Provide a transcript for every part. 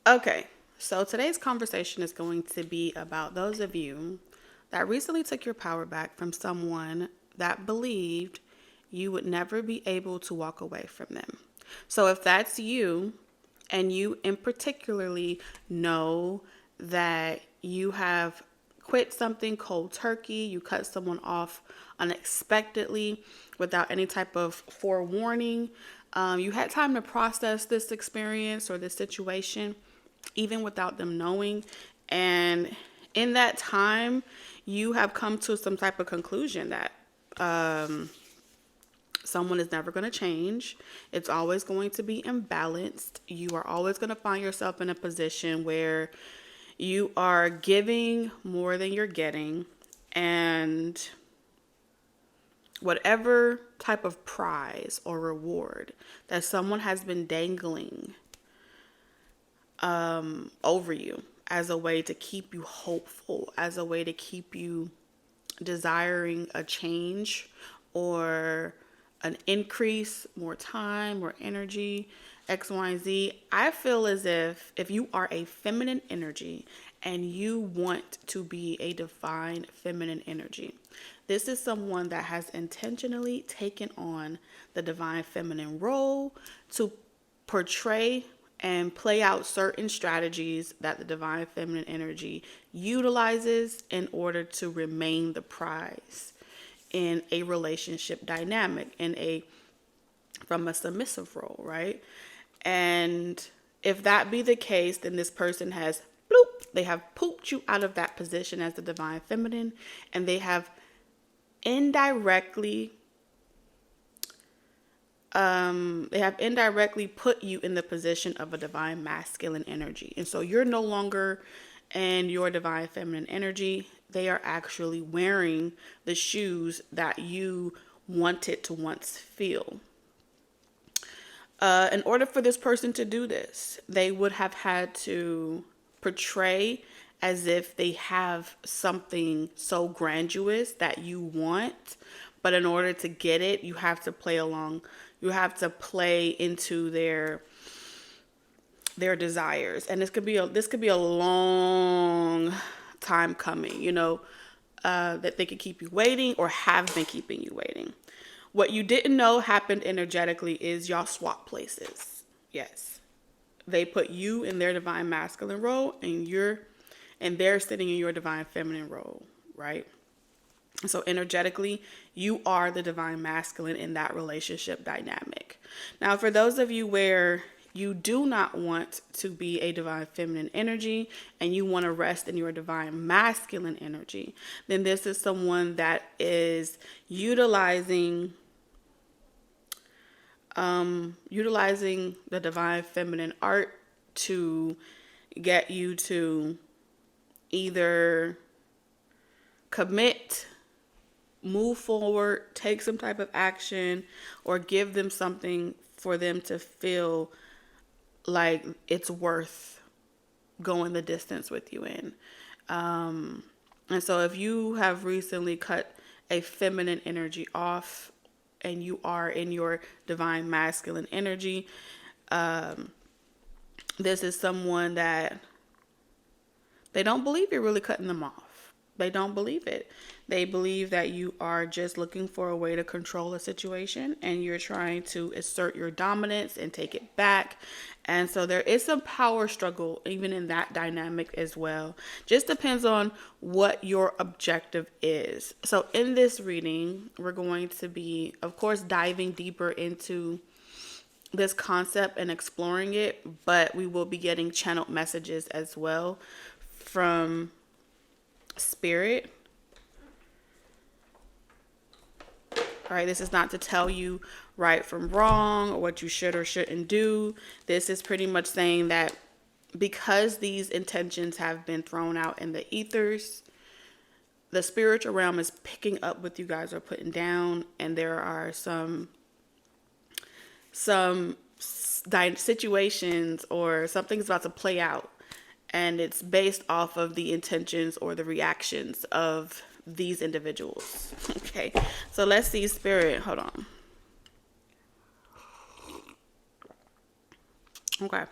Okay, so today's conversation is going to be about those of you that recently took your power back from someone that believed you would never be able to walk away from them. So if that's you, and you in particularly know that you have quit something cold turkey, you cut someone off unexpectedly without any type of forewarning, you had time to process this experience or this situation even without them knowing. And in that time, you have come to some type of conclusion that someone is never going to change. It's always going to be imbalanced. You are always going to find yourself in a position where you are giving more than you're getting. And whatever type of prize or reward that someone has been dangling over you as a way to keep you hopeful, as a way to keep you desiring a change or an increase, more time, more energy, X, Y, and Z. I feel as if you are a feminine energy and you want to be a divine feminine energy, this is someone that has intentionally taken on the divine feminine role to portray and play out certain strategies that the divine feminine energy utilizes in order to remain the prize in a relationship dynamic, from a submissive role, right? And if that be the case, then this person has they have pooped you out of that position as the divine feminine, and they have indirectly put you in the position of a divine masculine energy. And so you're no longer in your divine feminine energy. They are actually wearing the shoes that you wanted to once feel. In order for this person to do this, they would have had to portray as if they have something so grandiose that you want. But in order to get it, you have to play along. You have to play into their desires, and this could be a long time coming. That they could keep you waiting or have been keeping you waiting. What you didn't know happened energetically is y'all swap places. Yes, they put you in their divine masculine role, and they're sitting in your divine feminine role, right? So energetically, you are the divine masculine in that relationship dynamic. Now, for those of you where you do not want to be a divine feminine energy and you want to rest in your divine masculine energy, then this is someone that is utilizing the divine feminine art to get you to either commit, move forward, take some type of action, or give them something for them to feel like it's worth going the distance with you in. And so if you have recently cut a feminine energy off and you are in your divine masculine energy, this is someone that they don't believe you're really cutting them off. They don't believe it. They believe that you are just looking for a way to control a situation and you're trying to assert your dominance and take it back. And so there is some power struggle even in that dynamic as well. Just depends on what your objective is. So in this reading, we're going to be, of course, diving deeper into this concept and exploring it, but we will be getting channeled messages as well from Spirit. All right, this is not to tell you right from wrong or what you should or shouldn't do. This is pretty much saying that because these intentions have been thrown out in the ethers, the spiritual realm is picking up what you guys are putting down, and there are some situations or something's about to play out, and it's based off of the intentions or the reactions of these individuals. Okay, so let's see, Spirit, hold on. Okay,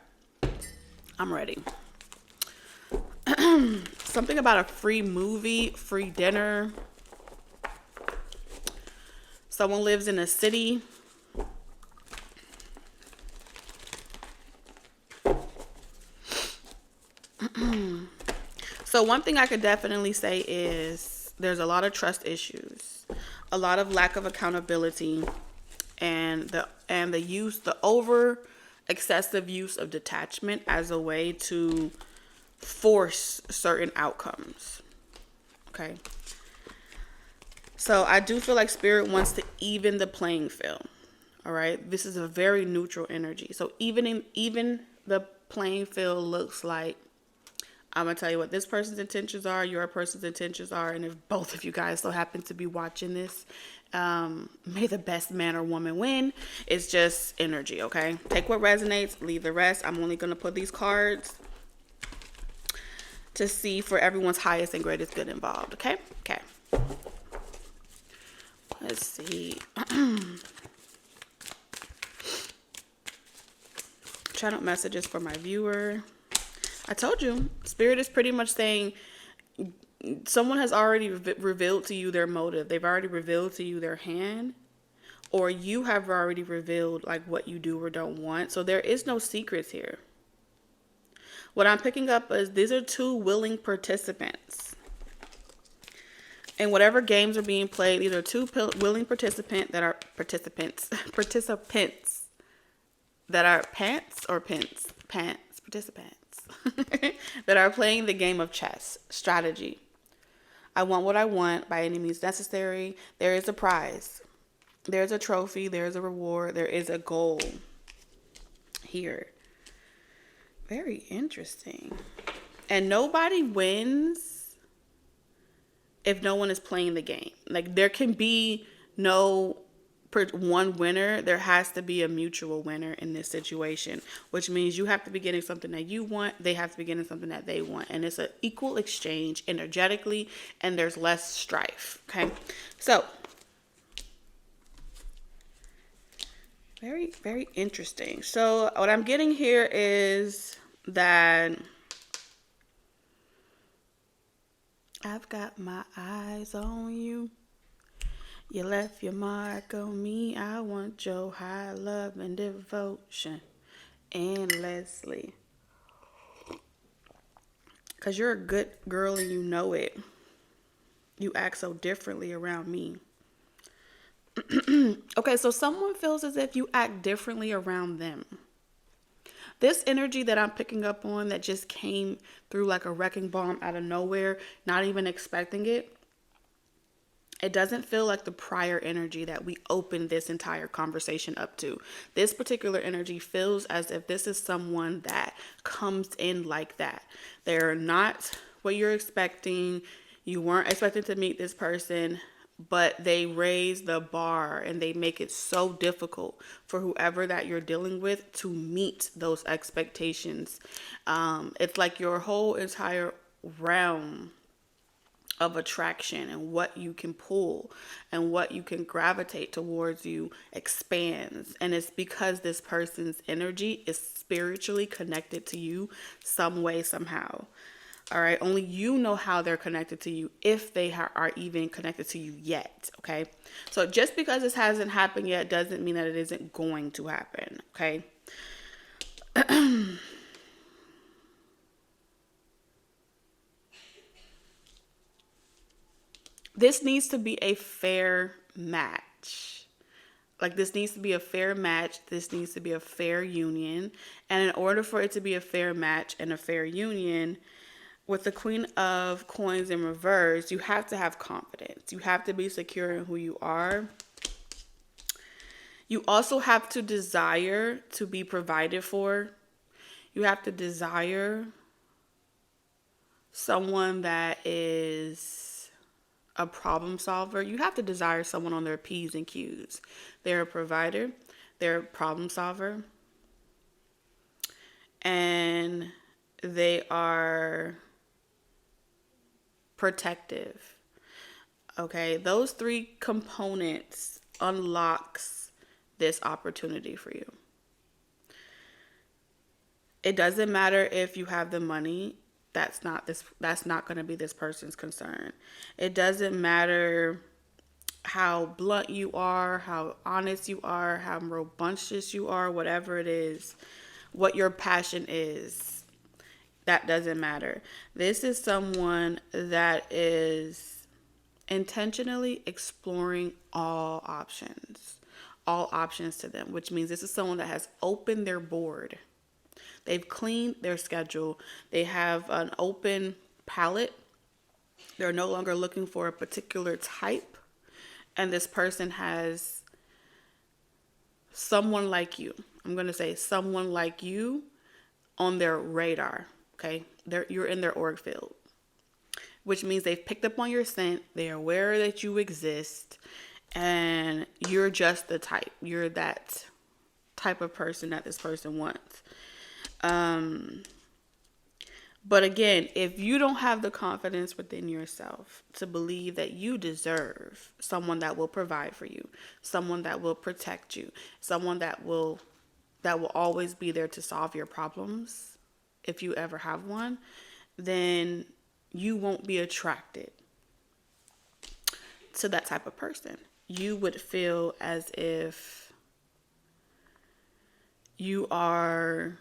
I'm ready. Something about a free movie, free dinner. Someone lives in a city. So one thing I could definitely say is there's a lot of trust issues, a lot of lack of accountability, and the over excessive use of detachment as a way to force certain outcomes. Okay. So I do feel like spirit wants to even the playing field. All right. This is a very neutral energy. So even the playing field looks like, I'm going to tell you what this person's intentions are, your person's intentions are. And if both of you guys so happen to be watching this, may the best man or woman win. It's just energy, okay? Take what resonates, leave the rest. I'm only going to put these cards to see for everyone's highest and greatest good involved, okay? Okay. Let's see. Channel messages for my viewer. I told you, spirit is pretty much saying someone has already revealed to you their motive. They've already revealed to you their hand, or you have already revealed like what you do or don't want. So there is no secrets here. What I'm picking up is these are two willing participants. And whatever games are being played, these are two willing participants that are participants that are participants that are playing the game of chess strategy. I want what I want by any means necessary. There is a prize. There's a trophy. There's a reward. There is a goal here. Very interesting. And nobody wins if no one is playing the game. Like, there can be no one winner. There has to be a mutual winner in this situation, which means you have to be getting something that you want. They have to be getting something that they want. And it's an equal exchange energetically, and there's less strife. Okay. So very, very interesting. So what I'm getting here is that I've got my eyes on you. You left your mark on me. I want your high love and devotion endlessly. Because you're a good girl and you know it. You act so differently around me. Okay, so someone feels as if you act differently around them. This energy that I'm picking up on that just came through like a wrecking bomb out of nowhere, not even expecting it. It doesn't feel like the prior energy that we opened this entire conversation up to. This particular energy feels as if this is someone that comes in like that. They're not what you're expecting. You weren't expecting to meet this person, but they raise the bar and they make it so difficult for whoever that you're dealing with to meet those expectations. It's like your whole entire realm of attraction and what you can pull and what you can gravitate towards you expands. And it's because this person's energy is spiritually connected to you some way, somehow. All right. Only you know how they're connected to you, if they are even connected to you yet. Okay. So just because this hasn't happened yet doesn't mean that it isn't going to happen. Okay. This needs to be a fair match. Like, this needs to be a fair match. This needs to be a fair union. And in order for it to be a fair match and a fair union, with the Queen of Coins in reverse, you have to have confidence. You have to be secure in who you are. You also have to desire to be provided for. You have to desire someone that is a problem solver. You have to desire someone on their P's and Q's. They're a provider. They're a problem solver. And they are protective. Okay, those three components unlocks this opportunity for you. It doesn't matter if you have the money. That's not going to be this person's concern. It doesn't matter how blunt you are, how honest you are, how robust you are, whatever it is, what your passion is. That doesn't matter. This is someone that is intentionally exploring all options to them, which means this is someone that has opened their board. They've cleaned their schedule. They have an open palette. They're no longer looking for a particular type. And this person has someone like you. I'm going to say someone like you on their radar. Okay. You're in their org field, which means they've picked up on your scent. They're aware that you exist, and you're just the type. You're that type of person that this person wants. But again, if you don't have the confidence within yourself to believe that you deserve someone that will provide for you, someone that will protect you, someone that will always be there to solve your problems, if you ever have one, then you won't be attracted to that type of person. You would feel as if you are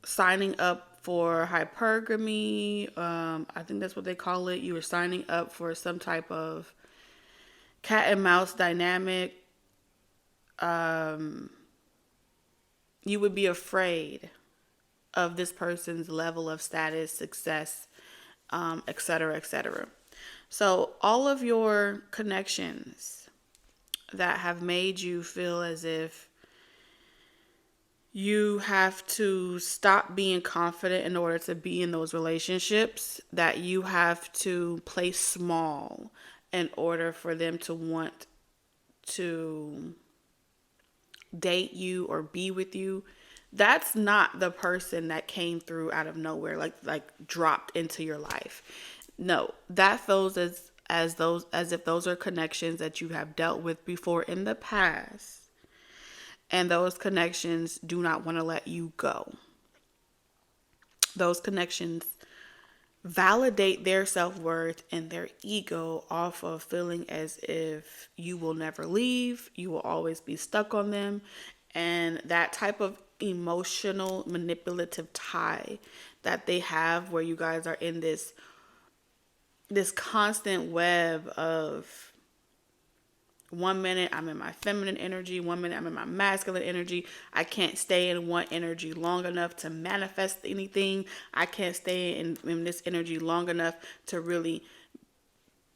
signing up for hypergamy. I think that's what they call it. You were signing up for some type of cat and mouse dynamic. You would be afraid of this person's level of status, success, etc., etc. So all of your connections that have made you feel as if you have to stop being confident in order to be in those relationships, that you have to play small in order for them to want to date you or be with you. That's not the person that came through out of nowhere, like dropped into your life. No, that feels as if those are connections that you have dealt with before in the past. And those connections do not want to let you go. Those connections validate their self-worth and their ego off of feeling as if you will never leave, you will always be stuck on them. And that type of emotional manipulative tie that they have, where you guys are in this constant web of, 1 minute I'm in my feminine energy, 1 minute I'm in my masculine energy. I can't stay in one energy long enough to manifest anything. I can't stay in this energy long enough to really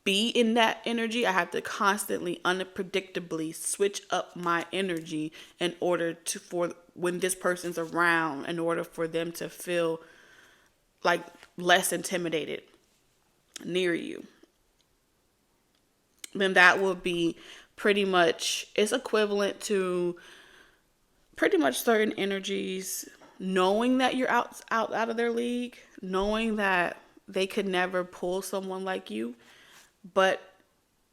be in that energy. I have to constantly, unpredictably switch up my energy in order for when this person's around, in order for them to feel like less intimidated near you. Then that will be pretty much, it's equivalent to pretty much certain energies knowing that you're out of their league, knowing that they could never pull someone like you, but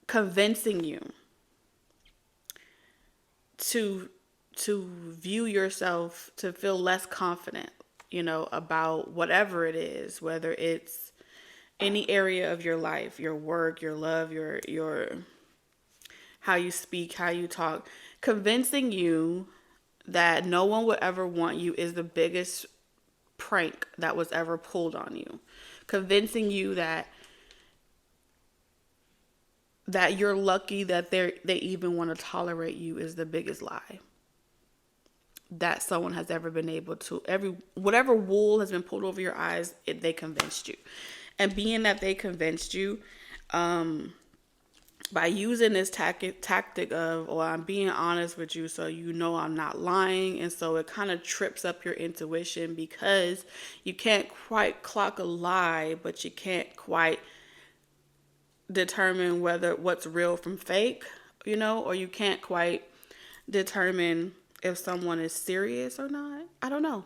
convincing you to view yourself, to feel less confident, about whatever it is, whether it's any area of your life, your work, your love, your how you speak, how you talk. Convincing you that no one would ever want you is the biggest prank that was ever pulled on you. Convincing you that you're lucky that they even want to tolerate you is the biggest lie that someone has ever been able to. Whatever wool has been pulled over your eyes, they convinced you. And being that they convinced you, by using this tactic of, well, I'm being honest with you so I'm not lying. And so it kind of trips up your intuition, because you can't quite clock a lie, but you can't quite determine what's real from fake, or you can't quite determine if someone is serious or not. I don't know.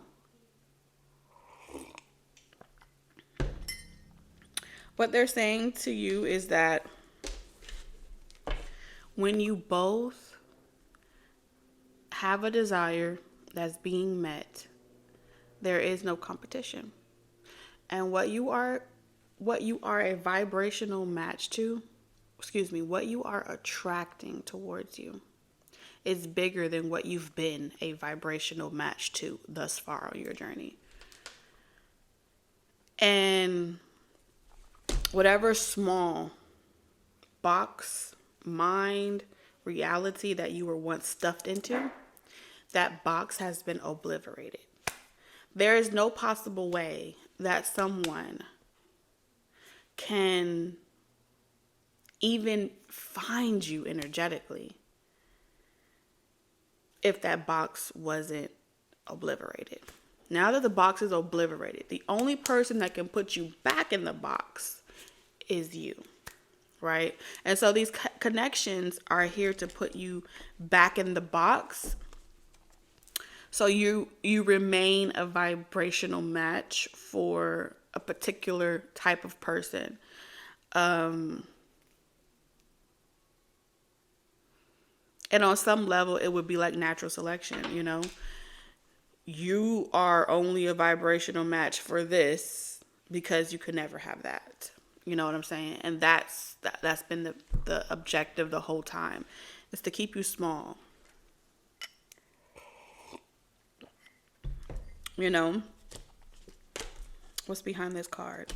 What they're saying to you is that when you both have a desire that's being met, There is no competition. And what you are a vibrational match to, what you are attracting towards you is bigger than what you've been a vibrational match to thus far on your journey. And whatever small box, mind, reality that you were once stuffed into, that box has been obliterated. There is no possible way that someone can even find you energetically if that box wasn't obliterated. Now that the box is obliterated, the only person that can put you back in the box is you, right? And so these connections are here to put you back in the box, so you remain a vibrational match for a particular type of person. And on some level, it would be like natural selection, you know? You are only a vibrational match for this because you could never have that. You know what I'm saying? And that's been the objective the whole time, is to keep you small. You know? What's behind this card?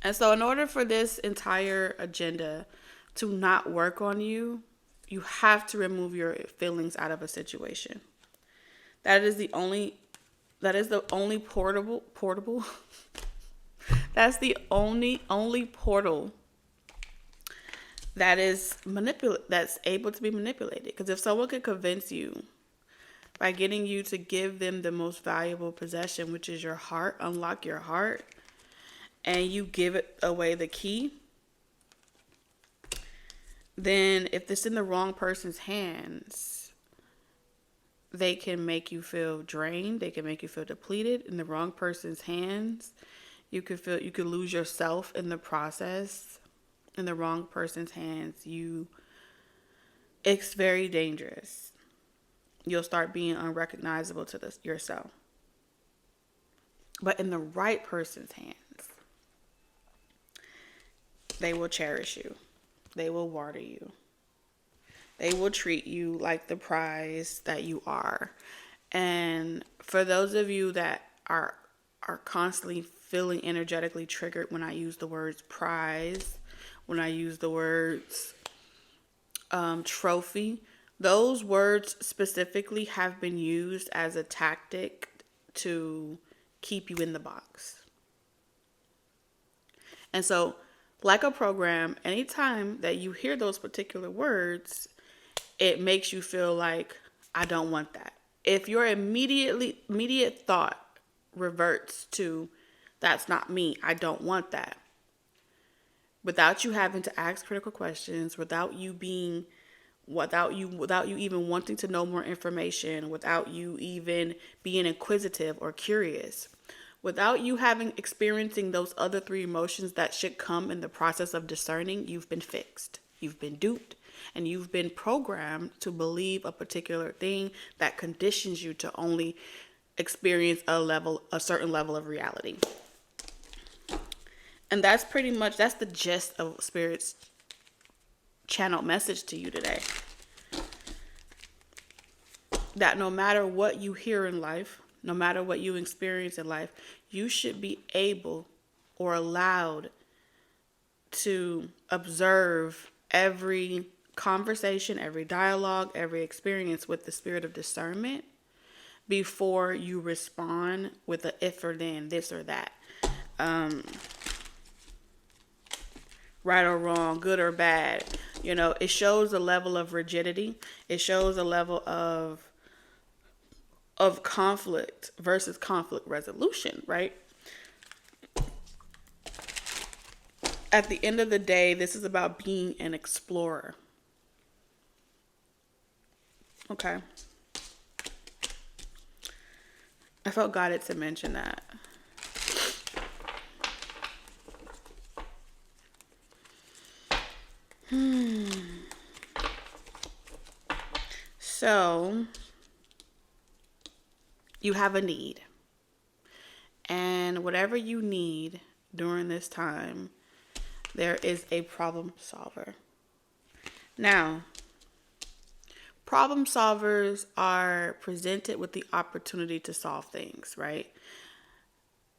And so in order for this entire agenda to not work on you, you have to remove your feelings out of a situation. That is the only portable. That's the only portal that is that's able to be manipulated. Because if someone could convince you by getting you to give them the most valuable possession, which is your heart, unlock your heart, and you give it away the key, then if it's in the wrong person's hands, they can make you feel drained. They can make you feel depleted. In the wrong person's hands, you could lose yourself in the process. In the wrong person's hands, it's very dangerous. You'll start being unrecognizable to yourself. But in the right person's hands, they will cherish you. They will water you. They will treat you like the prize that you are. And for those of you that are constantly feeling energetically triggered when I use the words prize, when I use the words trophy, those words specifically have been used as a tactic to keep you in the box. And so, like a program, anytime that you hear those particular words, it makes you feel like, I don't want that. If your immediate thought reverts to, that's not me, I don't want that, without you having to ask critical questions, without you even wanting to know more information, without you even being inquisitive or curious, without you experiencing those other three emotions that should come in the process of discerning, you've been fixed. You've been duped, and you've been programmed to believe a particular thing that conditions you to only experience a certain level of reality. And that's the gist of Spirit's channeled message to you today. That no matter what you hear in life, no matter what you experience in life, you should be able or allowed to observe every conversation, every dialogue, every experience with the spirit of discernment before you respond with a if or then, this or that. Right or wrong, good or bad. You know, it shows a level of rigidity. It shows a level of conflict versus conflict resolution, right? At the end of the day, this is about being an explorer. Okay. I felt guided to mention that. So, You have a need. And whatever you need during this time, there is a problem solver. Now, problem solvers are presented with the opportunity to solve things, right?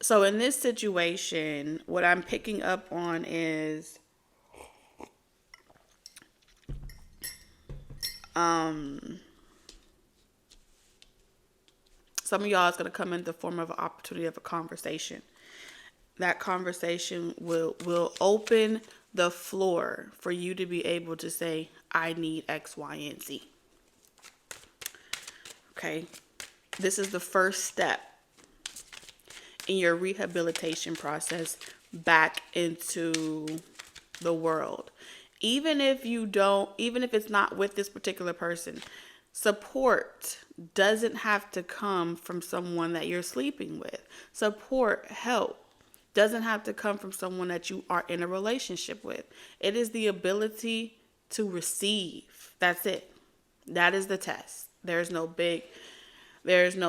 So in this situation, what I'm picking up on is some of y'all is going to come in the form of an opportunity of a conversation. That conversation will open the floor for you to be able to say, I need X, Y, and Z. Okay? This is the first step in your rehabilitation process back into the world. Even if it's not with this particular person, support doesn't have to come from someone that you're sleeping with. Support, help, doesn't have to come from someone that you are in a relationship with. It is the ability to receive. That's it. That is the test. There's no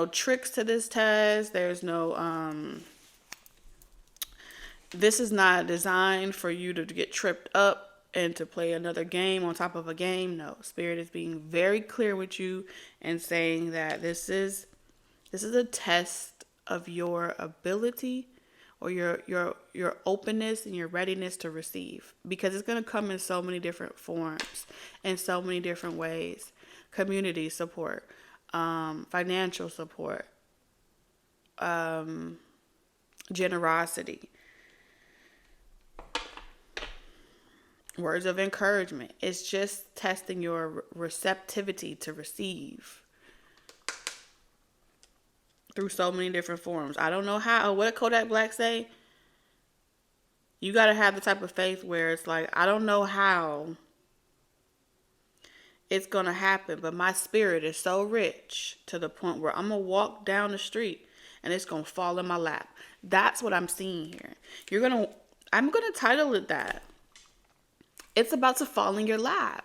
tricks to this test. There's no, this is not designed for you to get tripped up and to play another game on top of a game. No, Spirit is being very clear with you and saying that this is a test of your ability or your openness and your readiness to receive, because it's going to come in so many different forms, in so many different ways. Community support, financial support, generosity, words of encouragement. It's just testing your receptivity to receive through so many different forms. I don't know how. What did Kodak Black say? You got to have the type of faith where it's like, I don't know how it's going to happen, but my spirit is so rich to the point where I'm going to walk down the street and it's going to fall in my lap. That's what I'm seeing here. I'm going to title it that. It's about to fall in your lap.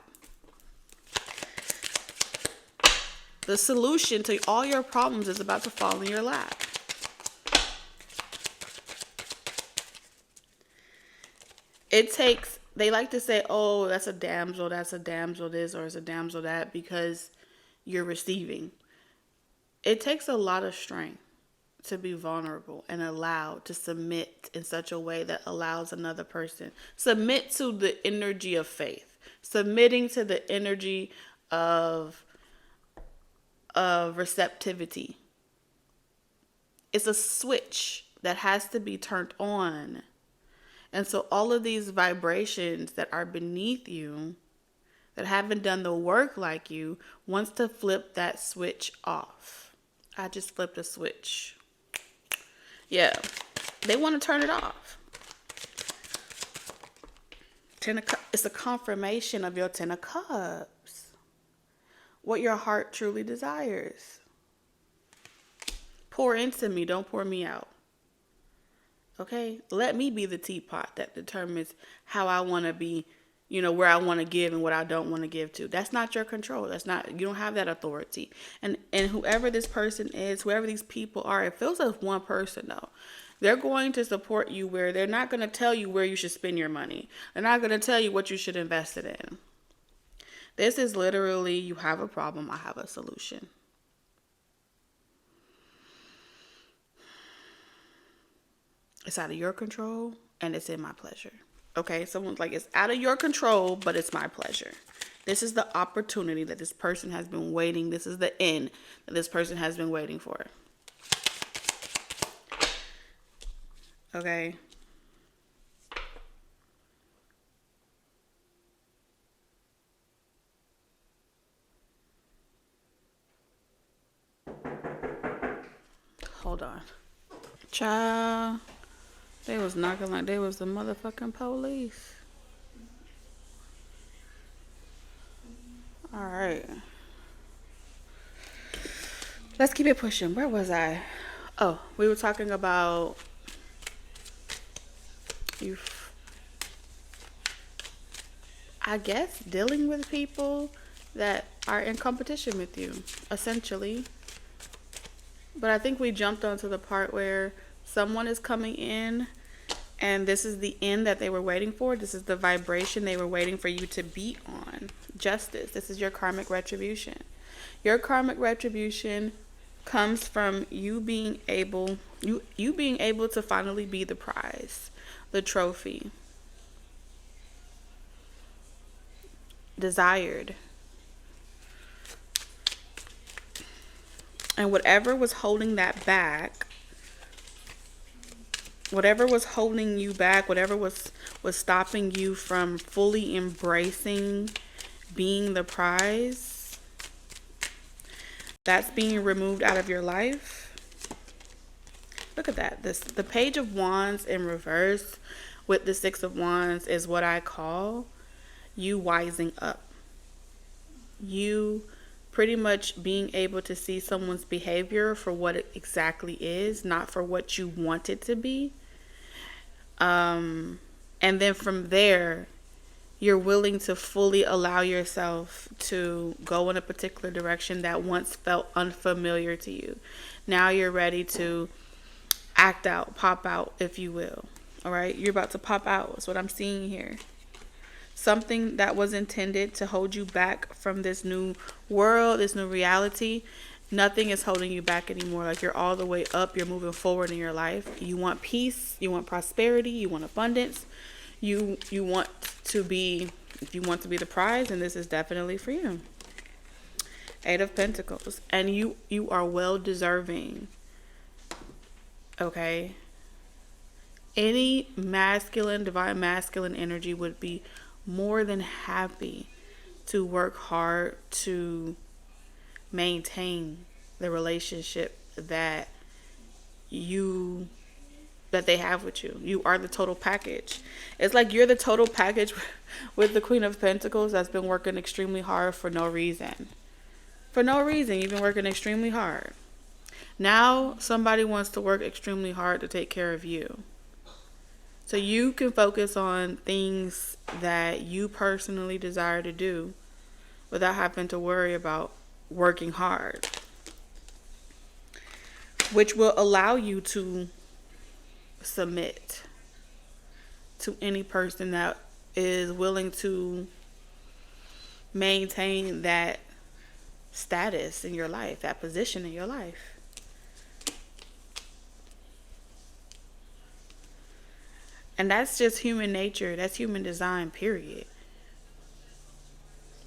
The solution to all your problems is about to fall in your lap. They like to say, oh, that's a damsel this, or it's a damsel that, because you're receiving. It takes a lot of strength to be vulnerable and allowed to submit in such a way that allows another person. Submit to the energy of faith. Submitting to the energy of receptivity. It's a switch that has to be turned on. And so all of these vibrations that are beneath you, that haven't done the work like you, wants to flip that switch off. I just flipped a switch. Yeah, they want to turn it off. It's a confirmation of your 10 of Cups. What your heart truly desires. Pour into me, don't pour me out. Okay? Let me be the teapot that determines how I want to be, where I want to give and what I don't want to give to. That's not your control. You don't have that authority. And whoever this person is, whoever these people are, it feels like one person though. They're going to support you where they're not going to tell you where you should spend your money. They're not going to tell you what you should invest it in. This is literally, you have a problem, I have a solution. It's out of your control and it's in my pleasure. Okay, someone's like, it's out of your control, but it's my pleasure. This is the opportunity that this person has been waiting. This is the end that this person has been waiting for. Okay. Hold on. Child. They was knocking like they was the motherfucking police. All right. Let's keep it pushing. Where was I? Oh, we were talking about you. I guess dealing with people that are in competition with you, essentially. But I think we jumped onto the part where someone is coming in and this is the end that they were waiting for. This is the vibration they were waiting for you to be on. Justice. This is your karmic retribution. Your karmic retribution comes from you being able to finally be the prize, the trophy, desired. And whatever was holding that back, whatever was holding you back, whatever was stopping you from fully embracing being the prize, that's being removed out of your life. Look at that. The Page of Wands in reverse with the Six of Wands is what I call you wising up. You pretty much being able to see someone's behavior for what it exactly is, not for what you want it to be. And then from there, you're willing to fully allow yourself to go in a particular direction that once felt unfamiliar to you. Now you're ready to act out, pop out, if you will. All right, you're about to pop out. That's what I'm seeing here. Something that was intended to hold you back from this new world, this new reality, nothing is holding you back anymore. Like, you're all the way up. You're moving forward in your life. You want peace. You want prosperity. You want abundance. You want to be, if you want to be the prize, and this is definitely for you. Eight of Pentacles. And you are well deserving. Okay? Any masculine, divine masculine energy would be more than happy to work hard to maintain the relationship that they have with you. You are the total package. It's like you're the total package with the Queen of Pentacles that's been working extremely hard for no reason. For no reason, you've been working extremely hard. Now somebody wants to work extremely hard to take care of you. So you can focus on things that you personally desire to do without having to worry about working hard, which will allow you to submit to any person that is willing to maintain that status in your life, that position in your life. And that's just human nature. That's human design, period.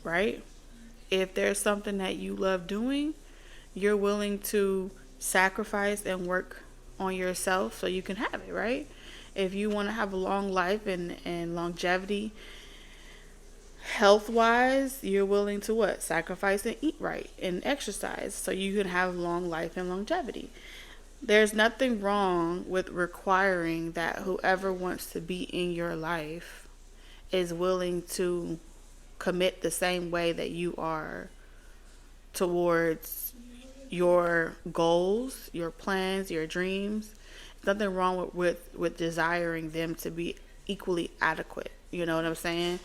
Right? If there's something that you love doing, you're willing to sacrifice and work on yourself so you can have it, right? If you want to have a long life and longevity, health-wise, you're willing to what? Sacrifice and eat right and exercise so you can have long life and longevity. There's nothing wrong with requiring that whoever wants to be in your life is willing to commit the same way that you are towards your goals, your plans, your dreams. There's nothing wrong with desiring them to be equally adequate. You know what I'm saying?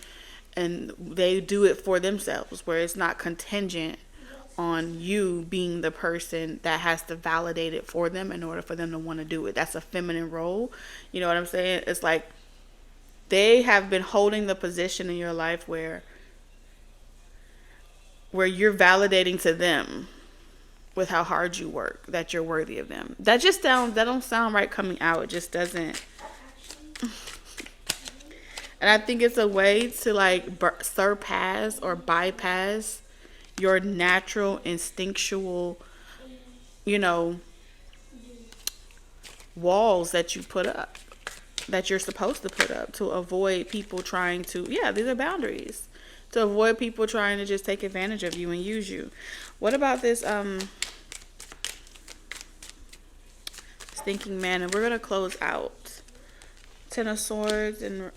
And they do it for themselves, where it's not contingent on you being the person that has to validate it for them in order for them to want to do it. That's a feminine role. You know what I'm saying? It's like they have been holding the position in your life where you're validating to them with how hard you work that you're worthy of them. That don't sound right coming out. It just doesn't. And I think it's a way to like surpass or bypass your natural instinctual, walls that you put up, that you're supposed to put up to avoid people trying to, these are boundaries, to avoid people trying to just take advantage of you and use you. What about this stinking man? And we're going to close out. Ten of Swords, the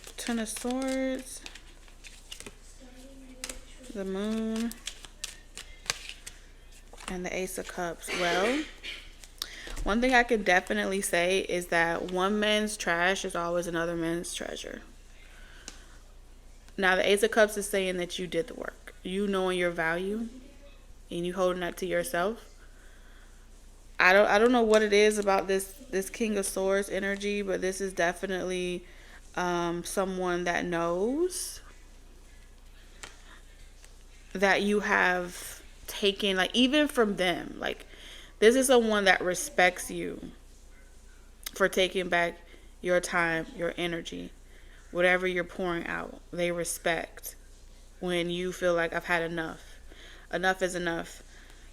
Moon, and the Ace of Cups. Well, one thing I can definitely say is that one man's trash is always another man's treasure. Now, the Ace of Cups is saying that you did the work. You knowing your value and you holding that to yourself. I don't know what it is about this King of Swords energy, but this is definitely someone that knows that you have taken, like, even from them, like, this is someone that respects you for taking back your time, your energy, whatever you're pouring out. They respect when you feel like, I've had enough. Enough is enough.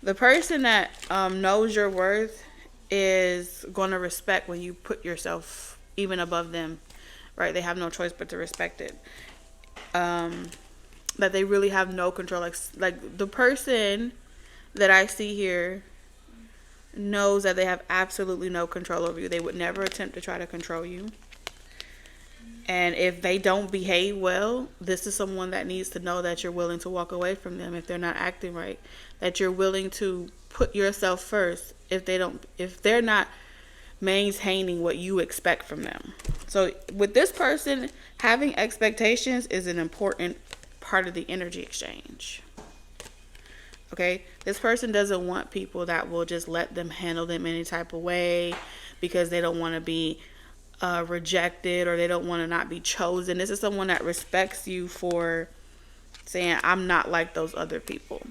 The person that knows your worth is going to respect when you put yourself even above them, right? They have no choice but to respect it. That they really have no control. Like the person that I see here knows that they have absolutely no control over you. They would never attempt to try to control you. And if they don't behave well, this is someone that needs to know that you're willing to walk away from them if they're not acting right. That you're willing to put yourself first if they're not maintaining what you expect from them. So with this person, having expectations is an important part of the energy exchange. Okay? This person doesn't want people that will just let them handle them any type of way because they don't want to be rejected, or they don't want to not be chosen. This is someone that respects you for saying, I'm not like those other people.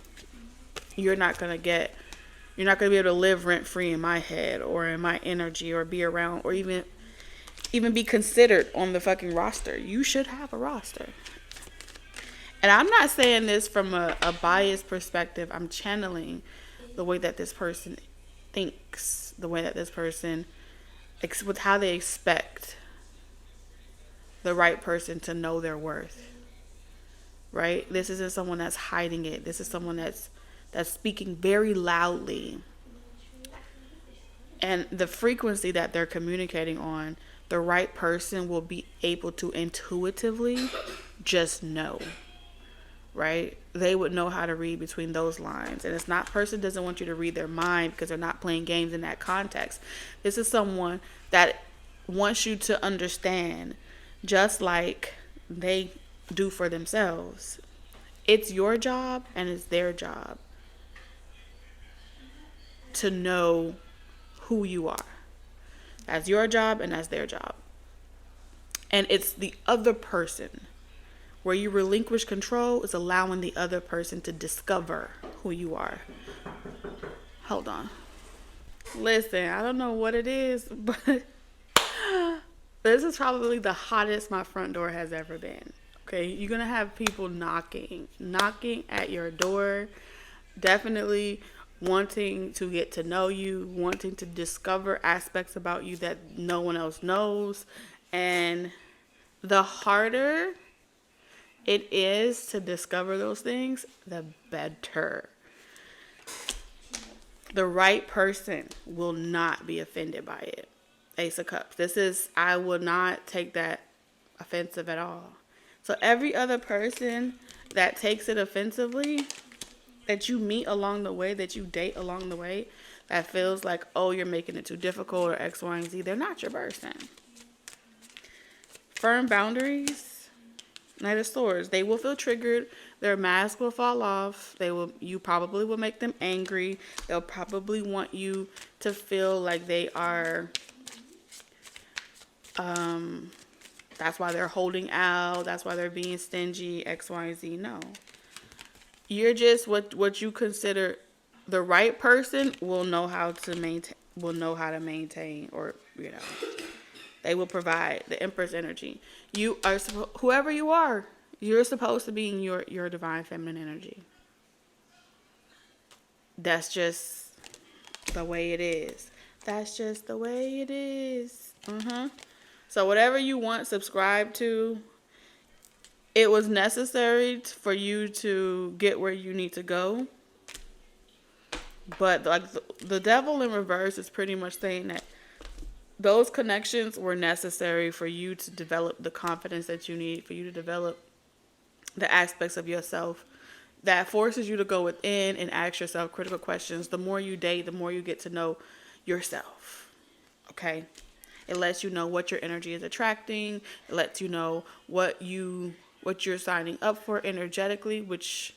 You're not going to be able to live rent free in my head or in my energy, or be around, or even be considered on the fucking roster. You should have a roster. And I'm not saying this from a biased perspective. I'm channeling the way that this person thinks, the way that this person, with how they expect the right person to know their worth. Right? This isn't someone that's hiding it. This is someone that's speaking very loudly. And the frequency that they're communicating on, the right person will be able to intuitively just know. Right? They would know how to read between those lines. And it's not, person doesn't want you to read their mind because they're not playing games in that context. This is someone that wants you to understand, just like they do for themselves. It's your job and it's their job to know who you are. That's your job and that's their job. And it's the other person. Where you relinquish control is allowing the other person to discover who you are. Hold on. Listen, I don't know what it is, but this is probably the hottest my front door has ever been. Okay, you're going to have people knocking at your door, definitely wanting to get to know you, wanting to discover aspects about you that no one else knows. And the harder it is to discover those things, the better. The right person will not be offended by it. Ace of Cups. I will not take that offensive at all. So every other person that takes it offensively, that you meet along the way, that you date along the way, that feels like, oh, you're making it too difficult or X, Y, and Z, they're not your person. Firm boundaries. Knight of Swords. They will feel triggered. Their mask will fall off. You probably will make them angry. They'll probably want you to feel like they are, that's why they're holding out. That's why they're being stingy, X, Y, and Z. No. You're just what you consider the right person will know how to maintain, or, they will provide the Empress energy. You are whoever you are, you're supposed to be in your divine feminine energy. That's just the way it is. That's just the way it is. So whatever you want, subscribe to. It was necessary for you to get where you need to go. But like the devil in reverse is pretty much saying that those connections were necessary for you to develop the confidence that you need, for you to develop the aspects of yourself that forces you to go within and ask yourself critical questions. The more you date, the more you get to know yourself. Okay? It lets you know what your energy is attracting. It lets you know what you're signing up for energetically, which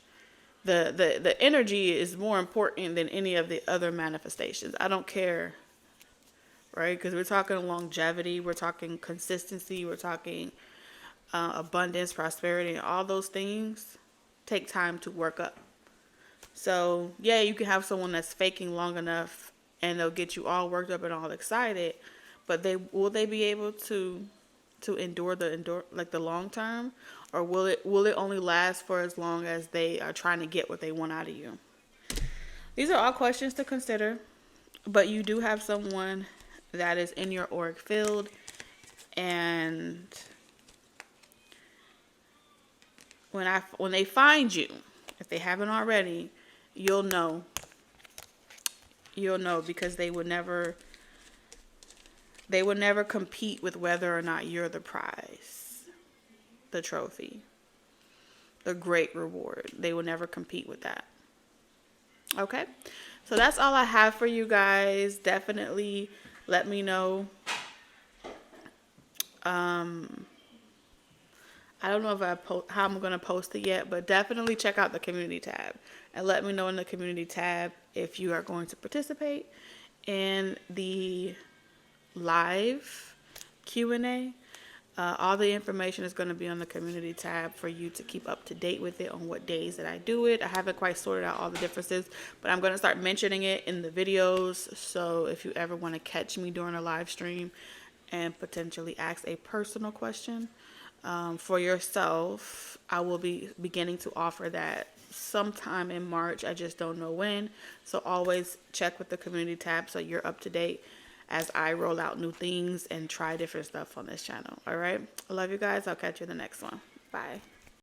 The energy is more important than any of the other manifestations. I don't care, right? Because we're talking longevity, we're talking consistency, we're talking abundance, prosperity, and all those things take time to work up. So yeah, you can have someone that's faking long enough and they'll get you all worked up and all excited, but they be able to endure like the long term, or will it only last for as long as they are trying to get what they want out of you? These are all questions to consider, but you do have someone that is in your auric field, and when they find you, if they haven't already, you'll know. You'll know, because they would never compete with whether or not you're the prize, the trophy, the great reward. They will never compete with that. Okay? So that's all I have for you guys. Definitely let me know. I don't know if how I'm going to post it yet, but definitely check out the community tab and let me know in the community tab if you are going to participate in the live Q&A. All the information is going to be on the community tab for you to keep up to date with it on what days that I do it. I haven't quite sorted out all the differences, but I'm going to start mentioning it in the videos. So if you ever want to catch me during a live stream and potentially ask a personal question for yourself, I will be beginning to offer that sometime in March. I just don't know when. So always check with the community tab so you're up to date as I roll out new things and try different stuff on this channel. All right. I love you guys. I'll catch you in the next one. Bye.